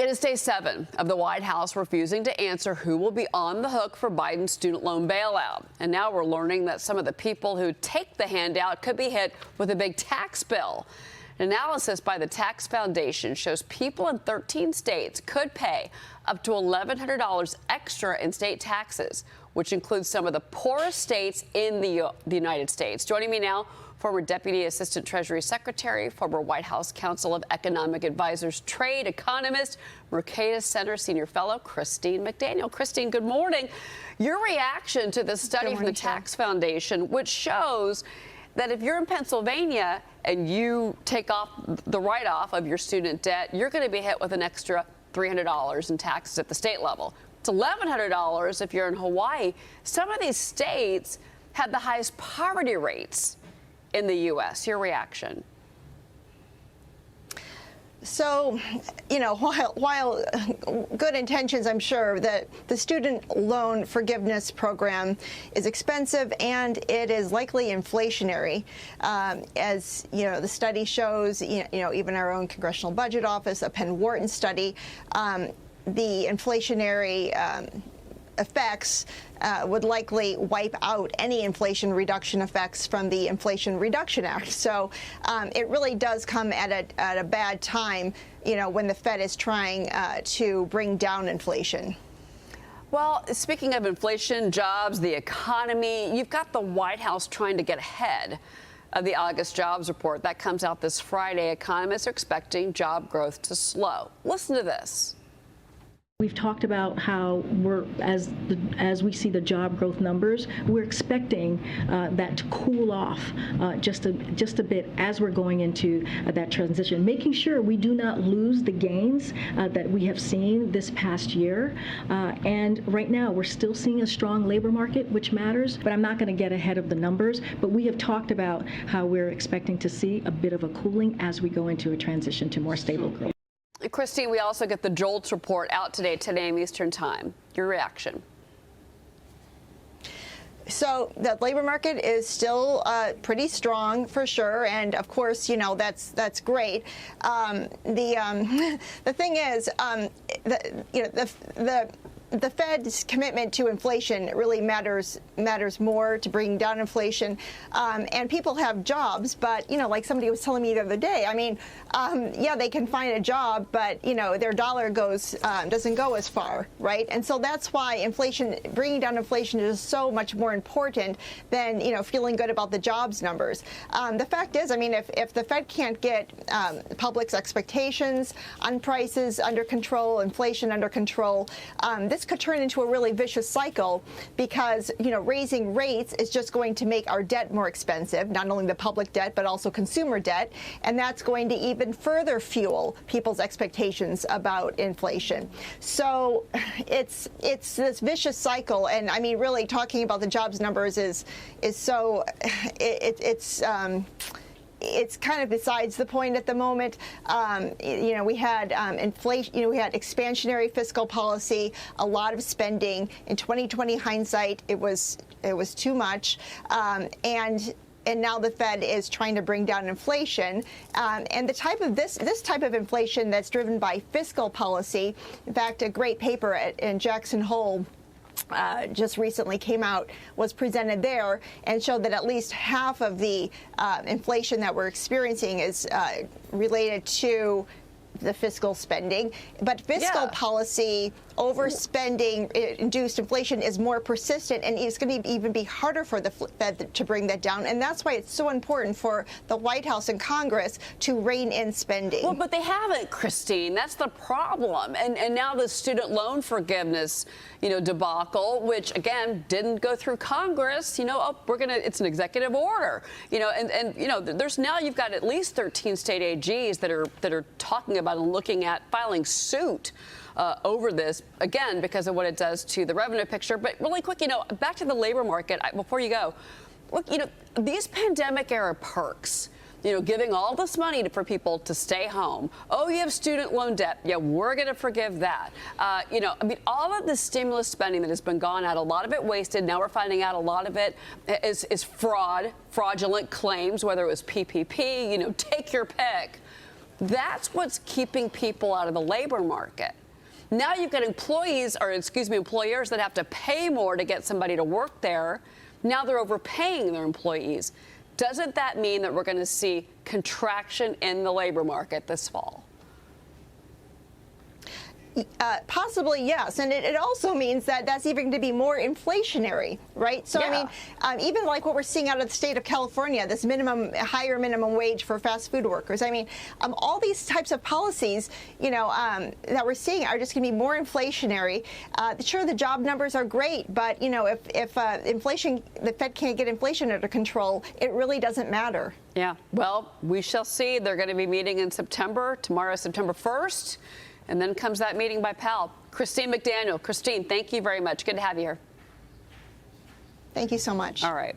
It is day 7 of the White House refusing to answer who will be on the hook for Biden's student loan bailout. And now we're learning that some of the people who take the handout could be hit with a big tax bill. An analysis by the Tax Foundation shows people in 13 states could pay up to $1,100 extra in state taxes, which includes some of the poorest states in the United States. Joining me now, former Deputy Assistant Treasury Secretary, former White House Council of Economic Advisors trade economist, Mercatus Center Senior Fellow, Christine McDaniel. Christine, good morning. Your reaction to the study from the Tax Foundation, which shows that if you're in Pennsylvania and you take off the write-off of your student debt, you're going to be hit with an extra $300 in taxes at the state level. It's $1,100 if you're in Hawaii. Some of these states have the highest poverty rates in the U.S. Your reaction? So, you know, while good intentions, I'm sure that the student loan forgiveness program is expensive and it is likely inflationary. As, you know, the study shows, you know, even our own Congressional Budget Office, a Penn Wharton study, the inflationary effects would likely wipe out any inflation reduction effects from the Inflation Reduction Act. So it really does come at a bad time, you know, when the Fed is trying to bring down inflation. Well, speaking of inflation, jobs, the economy, you've got the White House trying to get ahead of the August jobs report. That comes out this Friday. Economists are expecting job growth to slow. Listen to this. We've talked about how as we see the job growth numbers, we're expecting that to cool off just a bit as we're going into that transition, making sure we do not lose the gains that we have seen this past year. And right now, we're still seeing a strong labor market, which matters, but I'm not going to get ahead of the numbers. But we have talked about how we're expecting to see a bit of a cooling as we go into a transition to more stable growth. Christine, we also get the JOLTS report out today at 10 a.m. Eastern Time. Your reaction? So the labor market is still pretty strong for sure, and of course, you know, that's great. The thing is, the Fed's commitment to inflation really matters more to bring down inflation. And people have jobs, but, you know, like somebody was telling me the other day, I mean, yeah, they can find a job, but, you know, their dollar doesn't go as far, right? And so that's why bringing down inflation is so much more important than, you know, feeling good about the jobs numbers. The fact is, I mean, if the Fed can't get public's expectations on prices under control, inflation under control, this could turn into a really vicious cycle because, you know, raising rates is just going to make our debt more expensive, not only the public debt, but also consumer debt. And that's going to even further fuel people's expectations about inflation. So it's this vicious cycle. And I mean, really talking about the jobs numbers is so it's kind of besides the point at the moment. You know, we had inflation. You know, we had expansionary fiscal policy, a lot of spending. In 2020 hindsight, it was too much, and now the Fed is trying to bring down inflation, and the type of this type of inflation that's driven by fiscal policy. In fact, a great paper in Jackson Hole just recently came out, was presented there, and showed that at least half of the inflation that we're experiencing is related to the fiscal spending. But fiscal policy, overspending induced inflation is more persistent, and it's going to even be harder for the Fed to bring that down. And that's why it's so important for the White House and Congress to rein in spending. Well, but they haven't, Christine. That's the problem. And now the student loan forgiveness, you know, debacle, which again didn't go through Congress. You know, it's an executive order. You know, and you know, you've got at least 13 state AGs that are talking about and looking at filing suit over this, again, because of what it does to the revenue picture. But really quick, you know, back to the labor market, before you go, look, you know, these pandemic era perks, you know, giving all this money for people to stay home. Oh, you have student loan debt. Yeah, we're going to forgive that. You know, I mean, all of the stimulus spending that has been gone out, a lot of it wasted. Now we're finding out a lot of it is fraudulent claims, whether it was PPP, you know, take your pick. That's what's keeping people out of the labor market. Now you've got employers that have to pay more to get somebody to work there. Now they're overpaying their employees. Doesn't that mean that we're going to see contraction in the labor market this fall? Possibly, yes. And it also means that that's even going to be more inflationary, right? So, Yeah. I mean, even like what we're seeing out of the state of California, this higher minimum wage for fast food workers. I mean, all these types of policies, that we're seeing are just going to be more inflationary. Sure, the job numbers are great, but, if inflation, the Fed can't get inflation under control, it really doesn't matter. Yeah. Well, we shall see. They're going to be meeting in September. Tomorrow, September 1st. And then comes that meeting by Powell. Christine McDaniel. Christine, thank you very much. Good to have you here. Thank you so much. All right.